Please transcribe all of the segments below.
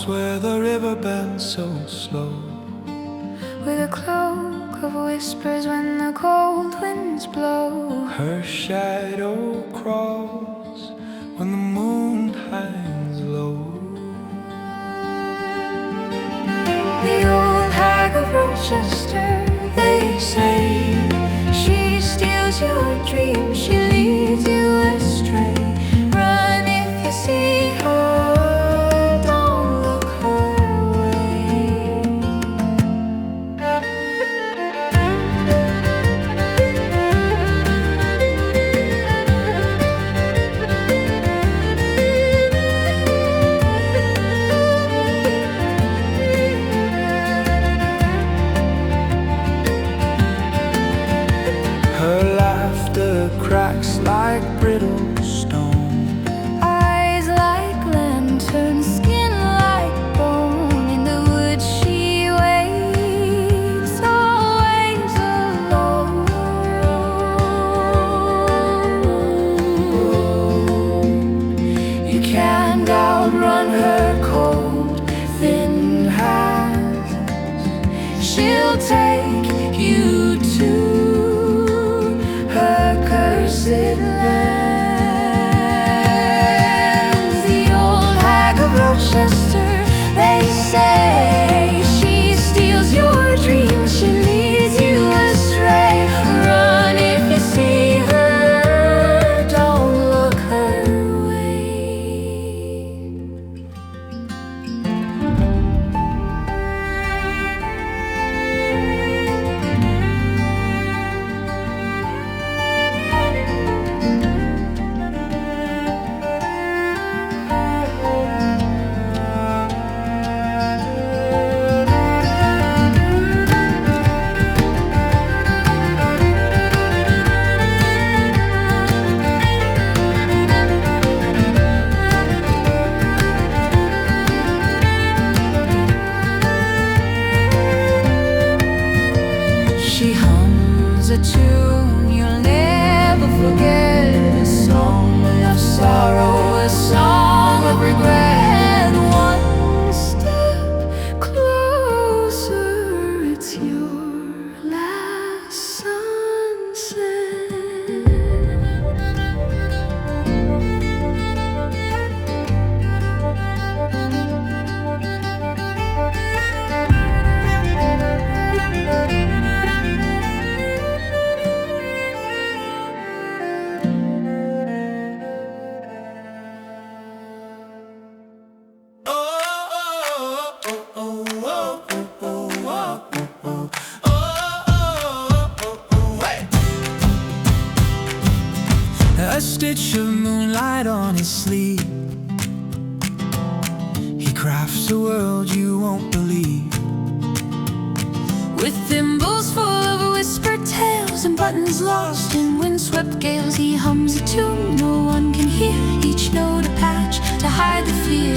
Where the river bends so slow, with a cloak of whispers when the cold winds blow. Her shadow crawls when the moon hangs low. The old hag of Rochester, they say, she steals your dreams, she leads you astray. Run if you see her. Cracks like brittle stone, eyes like lanterns, skin like bone. In the woods she waits, always alone. You can't outrun her cold, thin hands. She'll take you to lands. The old hag of Rochester, they say, she steals your dreams, she leads you astray. Run if you see her, don't look her way. She hums a tune you'll never forget, a song of sorrow, a song of regret. One step closer, it's your last sunset. A stitch of moonlight on his sleeve, he crafts a world you won't believe. With thimbles full of whispered tales and buttons lost in windswept gales, he hums a tune no one can hear, each note a patch to hide the fear.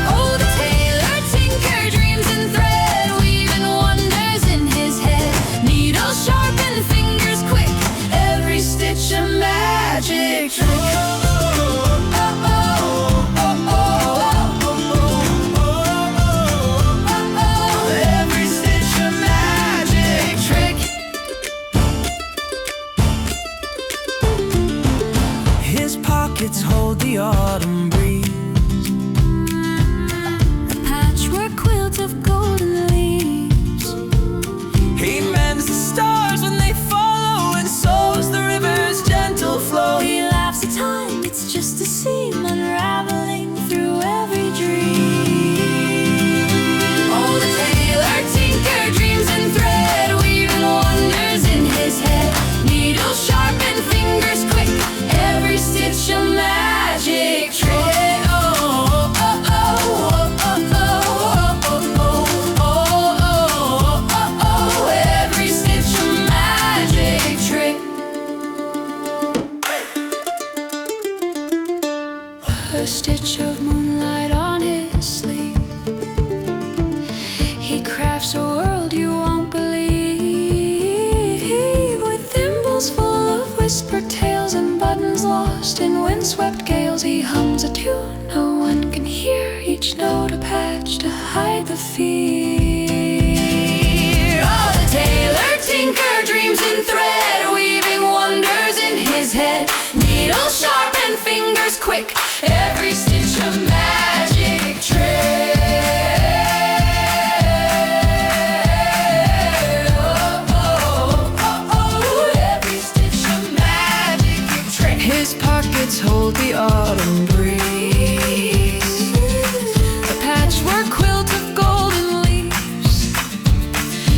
Oh, the tailor tinker dreams in thread, weaving wonders in his head. Needle sharp and fingers quick, every stitch a magic trick. His pockets hold the autumn breeze. hide the fear. Oh, the tailor tinker dreams in thread, weaving wonders in his head. Needle sharp and fingers quick, every stitch a magic trick. His pockets hold the autumn breeze, a patchwork quilt of golden leaves.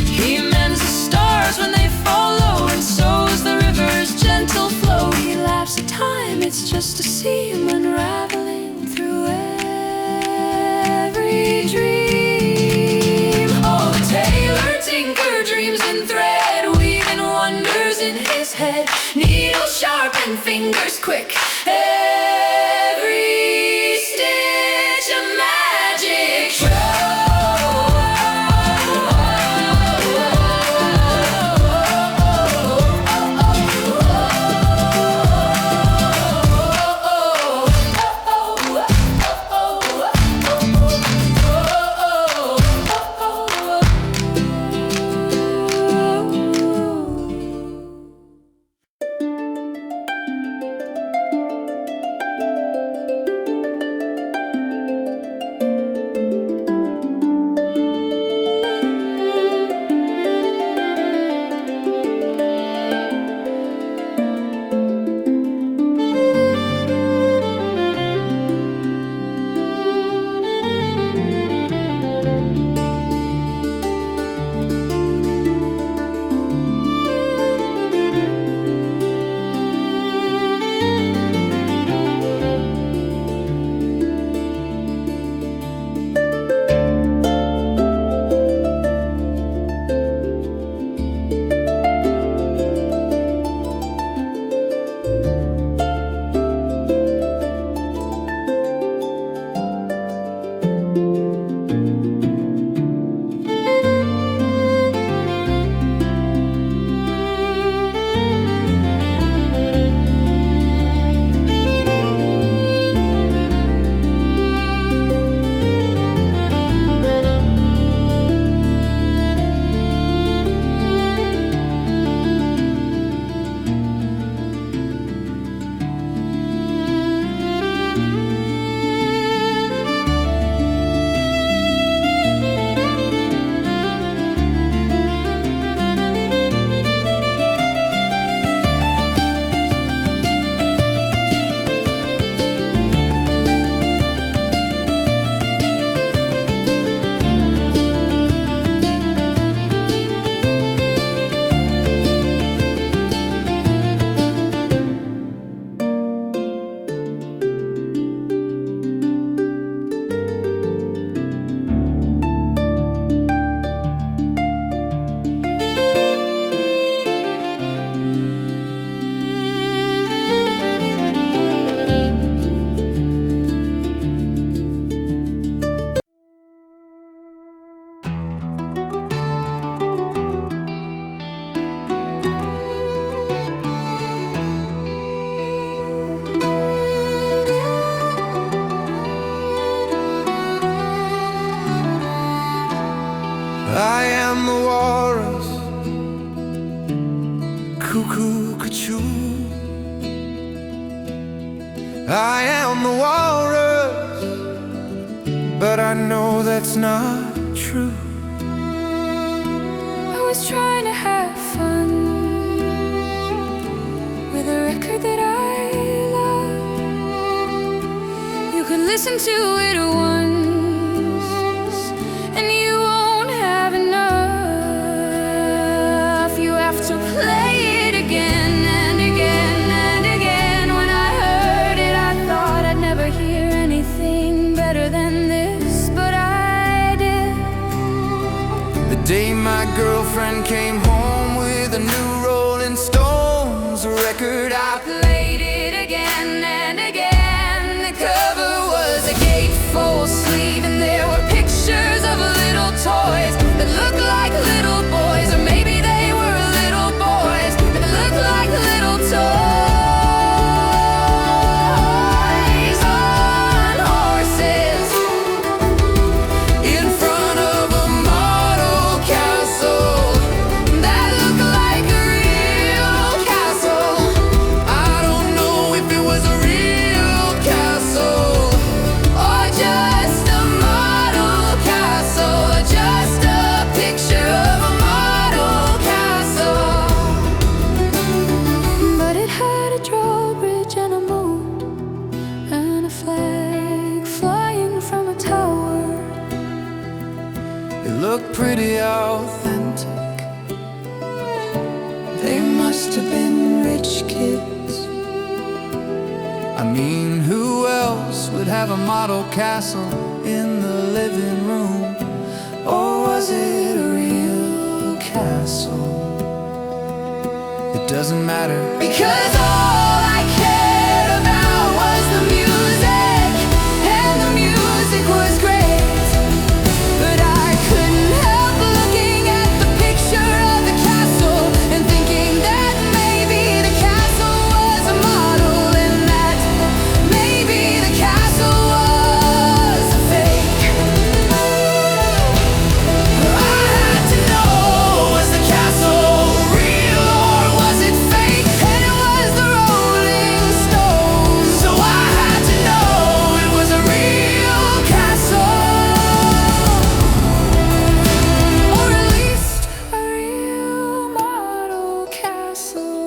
He mends the stars when they follow, and sows the river's gentle flow. He laughs at time, it's just to see him unraveling through every dream. Oh, the tailor tinker dreams in thread, weaving wonders in his head. Needle sharp and fingers quick, every stitch a magic I am the walrus, cuckoo, cuckoo. I am the walrus, but I know that's not true. I was trying to have fun with a record that I love. You could listen to it once and you won't have enough. You have to play it again and again and again. When I heard it, I thought I'd never hear anything better than this, but I did. The day my girlfriend came home with a new Rolling Stones record, I played it again and again. The cover was a gatefold sleeve, and there were pictures of little toys that looked like little boys, or maybe they were little boys that looked like little toys on horses in front looked pretty authentic. They must have been rich kids. I mean, who else would have a model castle in the living room? Or was it a real castle? It doesn't matter, because all I cared about was the music, and the music was great. But I couldn't help looking at the picture of the castle and thinking that maybe the castle was a model, and that maybe the castle was a fake. I had to know, was the castle real or was it fake? And it was the Rolling Stones, so I had to know it was a real castle, or at least a real model castle.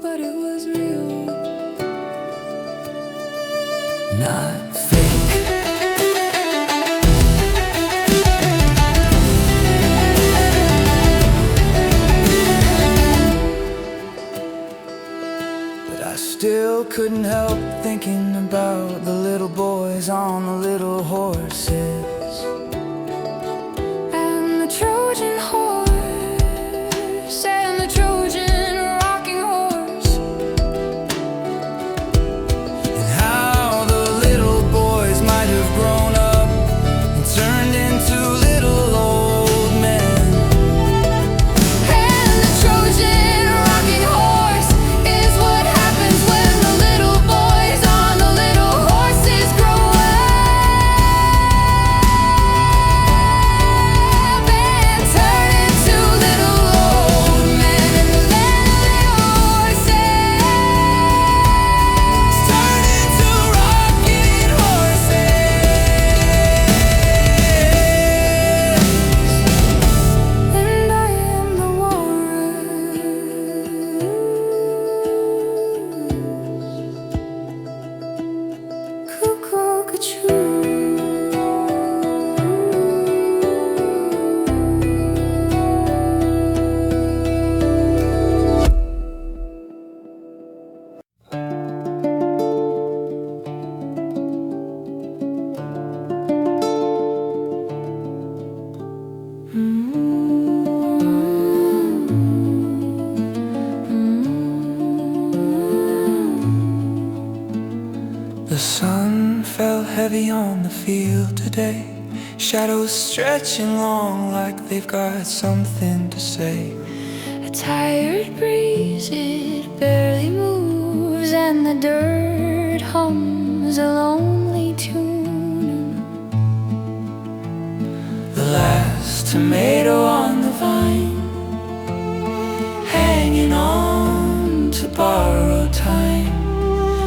But it was real, not fake. But I still couldn't help thinking about the little boys on the little horses, and the Trojan horse, and the Trojan rocking horse, and how the little boys might have grown up and turned into little old men. And the Trojan rocking horse is what happens when the little boys on the little horses grow up and turn into little old men. And the little horses turn into rocking horses. And I am the walrus, cuckoo-ca-choo. The sun fell heavy on the field today, shadows stretching long like they've got something to say. A tired breeze, it barely moves, and the dirt hums a lonely tune. The last tomato on the vine, hanging on to borrowed time.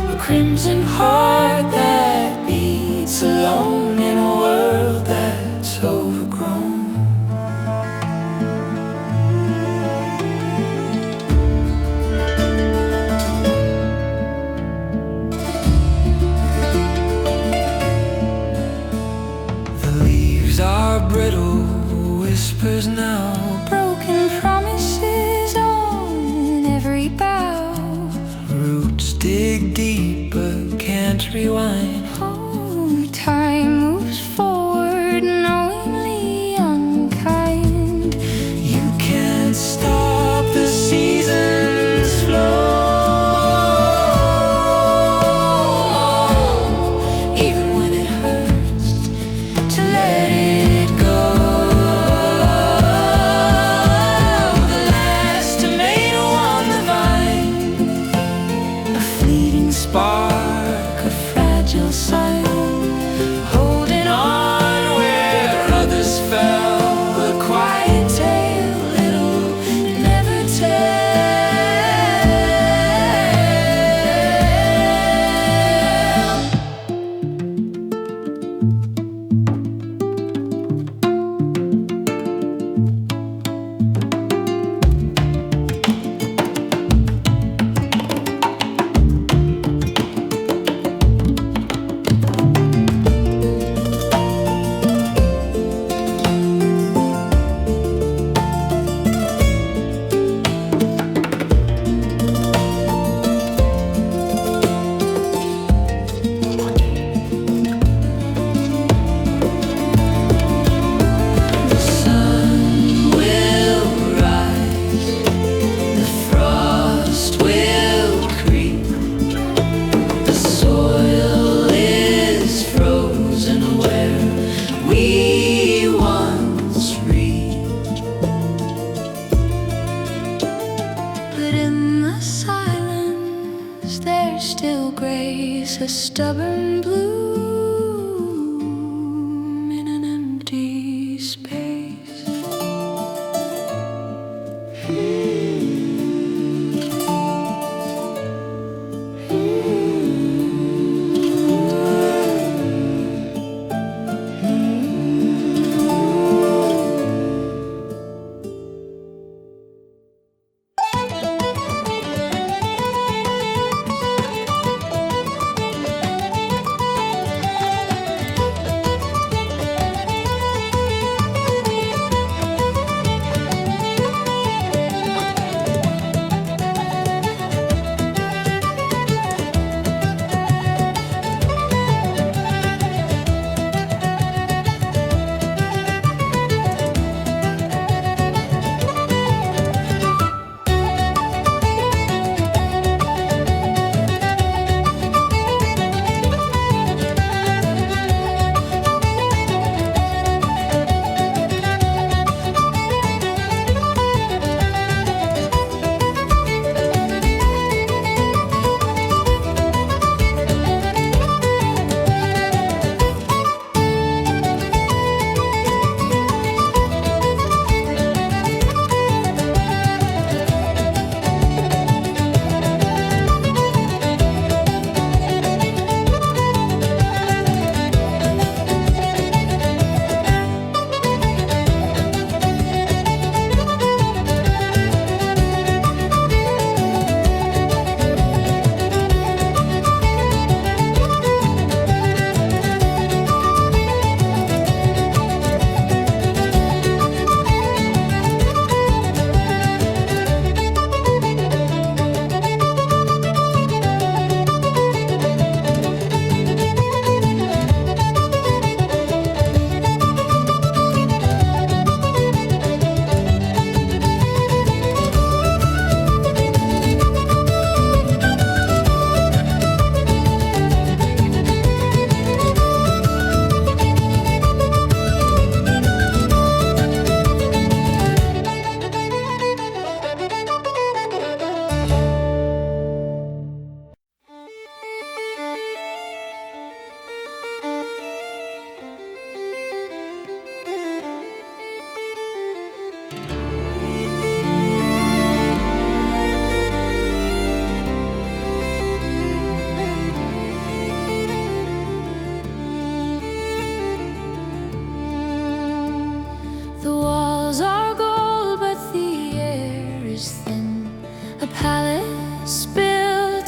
A crimson heart that beats alone in a world that's overgrown. The leaves are brittle whispers now, broken promises on every bough. Roots dig deep but can't rewind. Oh, time moves forward, knowingly unkind. You can't stop the seasons flow, even when it hurts to let it go. The last tomato on the vine, a fleeting spark, a fragile a stubborn bloom in an empty space.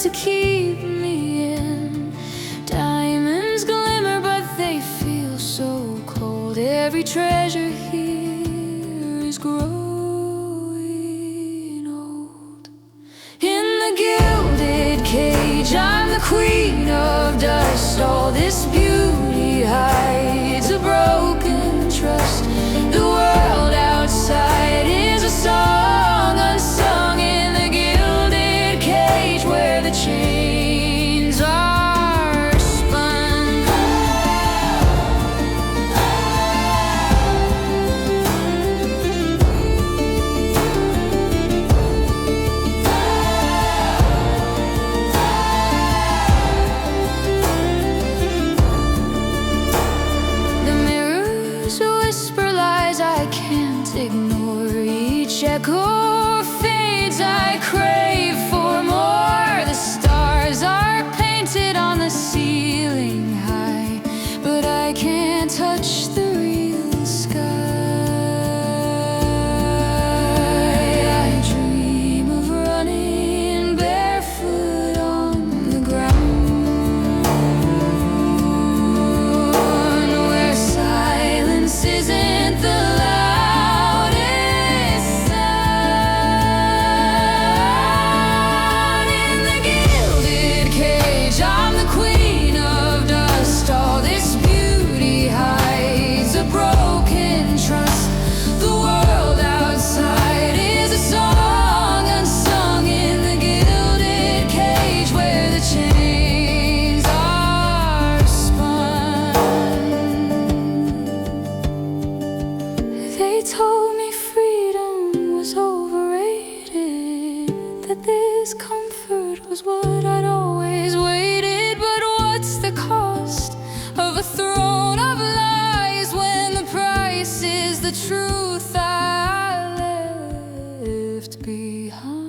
To keep me in. Diamonds glimmer, but they feel so cold. Every treasure here is growing old. In the gilded cage, I'm the queen of dust. All this beauty hides a broken trust. The world outside is a song unsung in the gilded cage where the chains are spun. The mirrors whisper lies I can't ignore. Each echo fades, I crave for more. The stars are painted on the ceiling high, but I can't touch the real sky. I dream of running barefoot on the ground, where silence isn't the loudest sound. In the gilded cage, I'm the queen of dust. All this beauty hides a broken trust. The world outside is a song unsung in the gilded cage where the chains are spun. They told me freedom was overrated, that this comfort was what I'd always waited. But what the truth I left behind.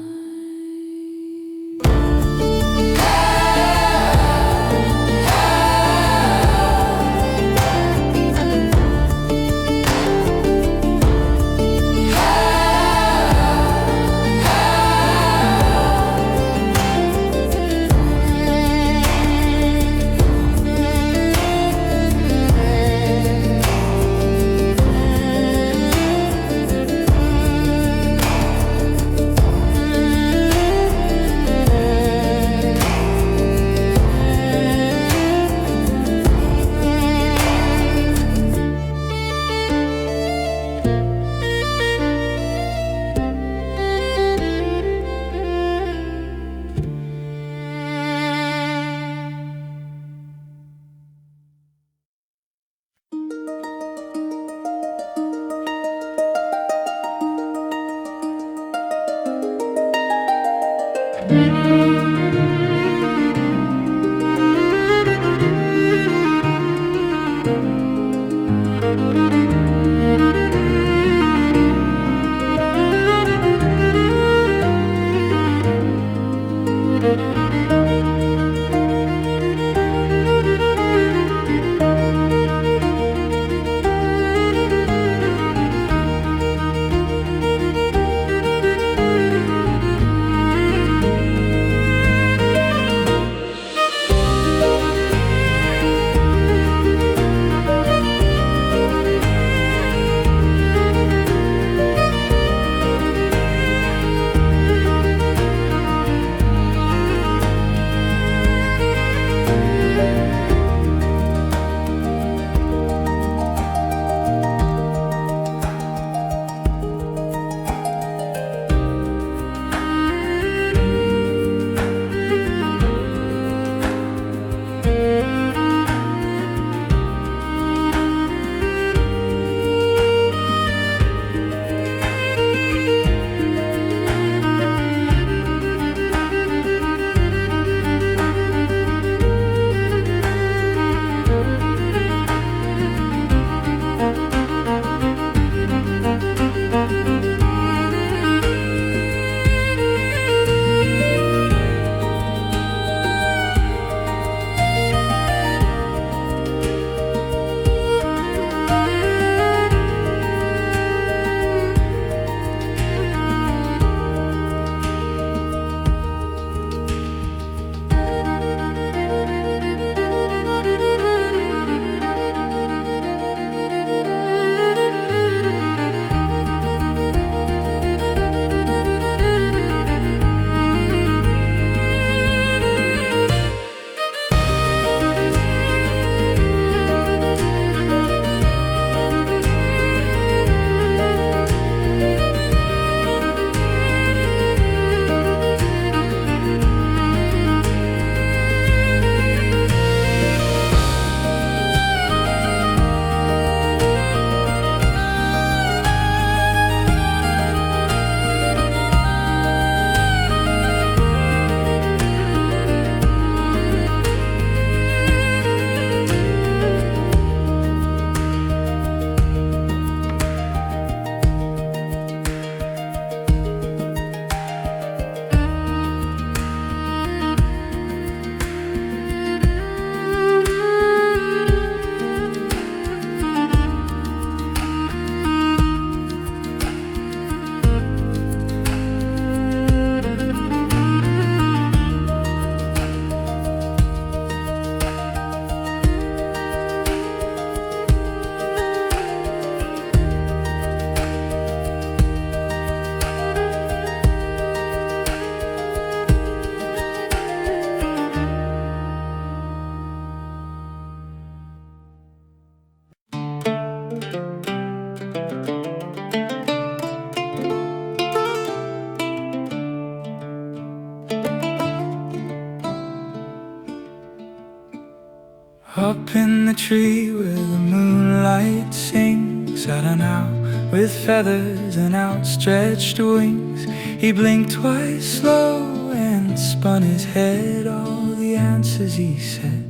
Up in the tree where the moonlight sings, at an owl with feathers and outstretched wings. He blinked twice slow and spun his head. All the answers he said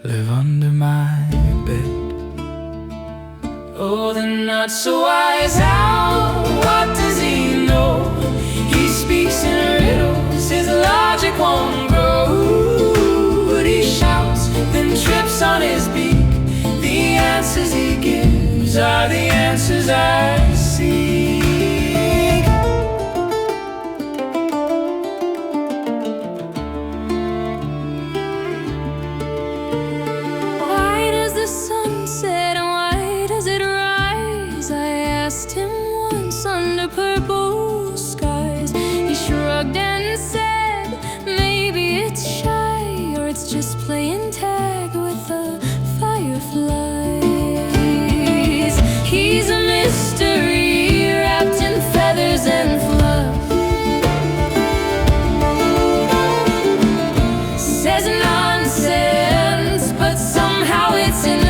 live under my bed. Oh, the not so wise owl, what does he know? He speaks in riddles, his logic won't grow. But he shouts, then trips on his beak. The answers he gives are the answers I seek. Why does the sun set and why does it rise? I asked him once under purple skies. He shrugged and said, maybe it's shy, or it's just playing tag with the fireflies. He's a mystery wrapped in feathers and fluff. Says nonsense, but somehow it's enough.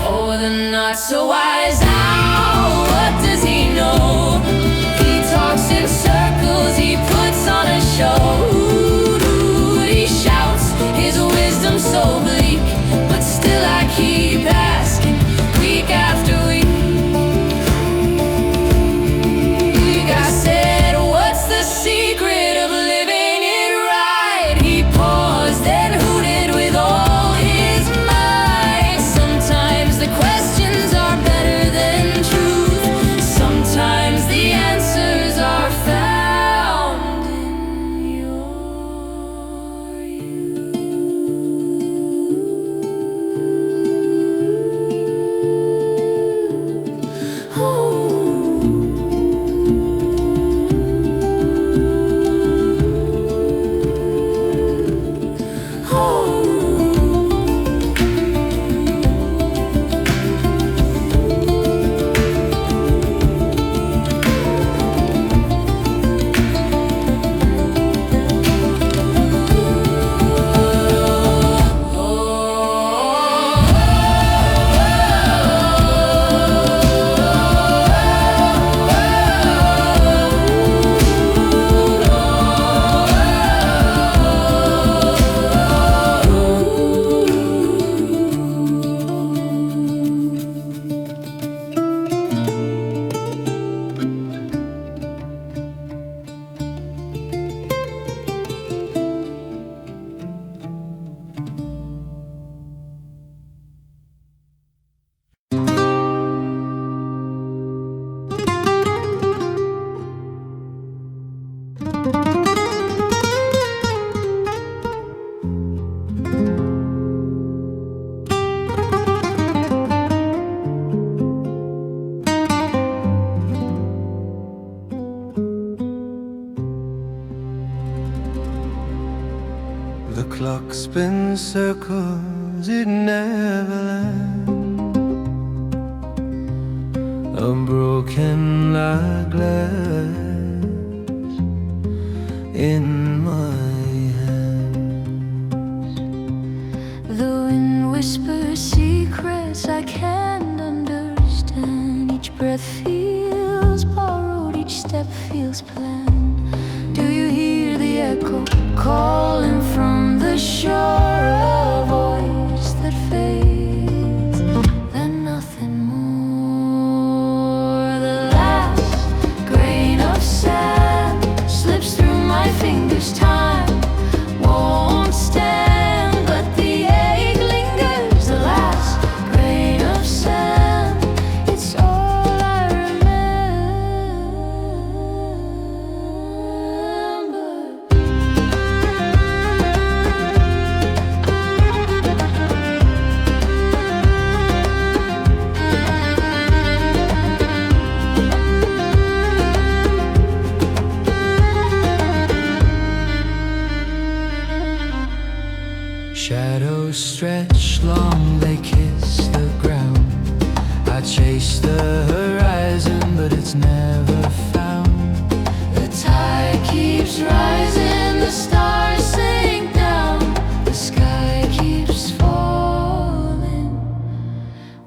Oh, the not so wise owl, what does he know? He talks in circles, he puts on a show. He shouts, his wisdom so bleak, but still I keep asking, week after week. I said, what's the secret of living it right? He paused and hooted with all his might. Sometimes the questions are better than truth. Sometimes the answers are found in your youth. The clock spins circles, it never ends. Unbroken like glass in my hands. The wind whispers secrets I can't understand. Each breath feels borrowed, each step feels planned. Do you hear the echo calling from the shore? A voice that fades, then nothing more. The last grain of sand slips through my fingers. Time won't stand, but the ache lingers. The last grain of sand, it's all I remember. Shadows stretch long, they kiss the ground. I chase the horizon, but it's never found. The tide keeps rising, the stars sink down. The sky keeps falling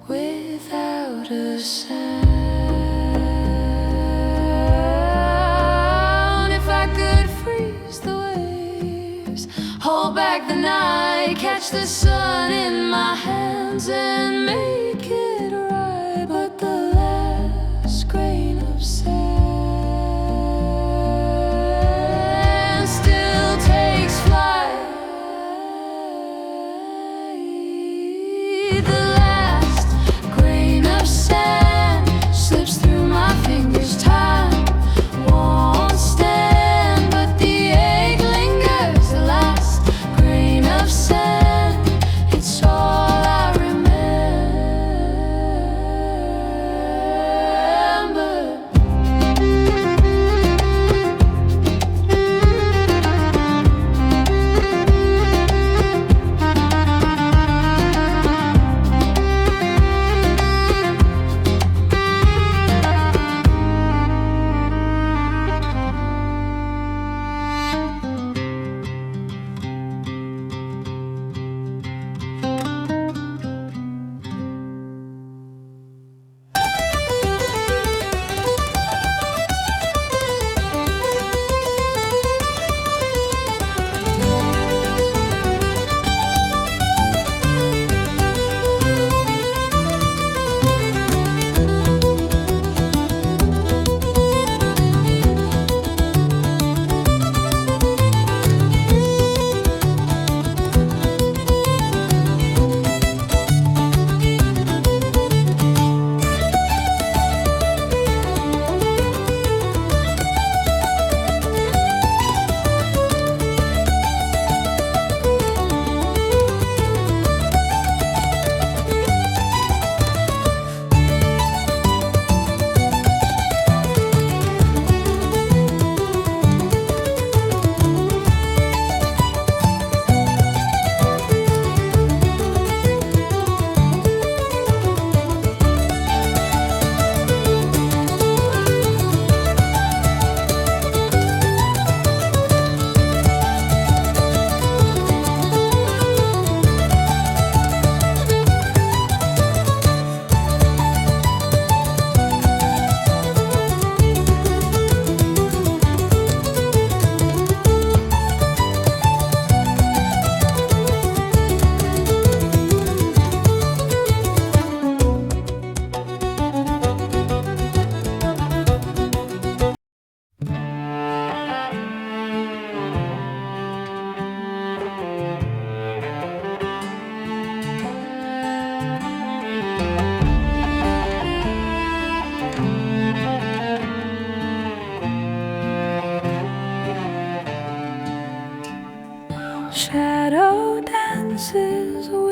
without a sound. If I could freeze the waves, hold back the night, catch the sun in my hands and make it right.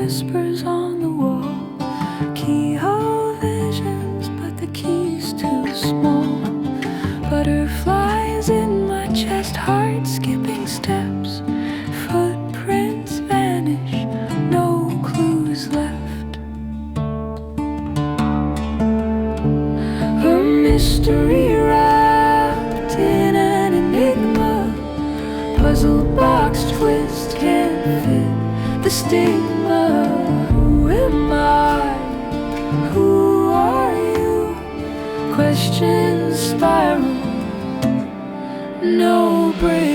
whispers on the wall. Keyhole visions, but the key's too small. Butterflies in my chest, heart skipping steps. Footprints vanish, no clues left. A mystery wrapped in an enigma. Puzzle box twist can't fit the stigma. Who am I? Who are you? Questions spiral, no break.